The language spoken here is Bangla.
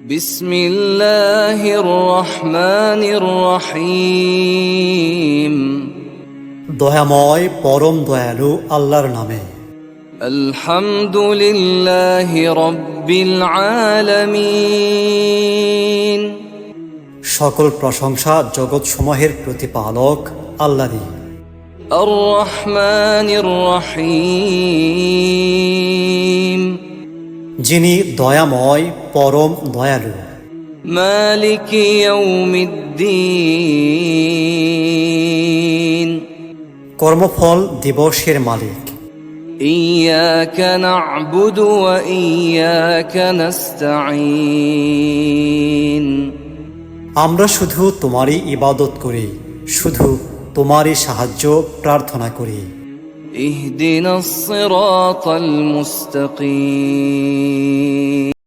বিসমিল্লাহির রহমানির রহিম। দয়াময় পরম দয়ালু আল্লাহর নামে। আলহামদুলিল্লাহি রাব্বিল আলামিন। সকল প্রশংসা জগৎসমূহের প্রতিপালক আল্লাহরই। আর রহমানির রহিম। যিনি দয়াময় পরম দয়ালু। মালিকি ইয়াউমিদ্দিন। কর্মফল দিবসের মালিক। ইয়াকা না'বুদু ওয়া ইয়াকা নাস্তাঈন। আমরা শুধু তোমারই ইবাদত করি, শুধু তোমারই সাহায্য প্রার্থনা করি। ইহদিনাস সিরাতাল মুস্তাকিম।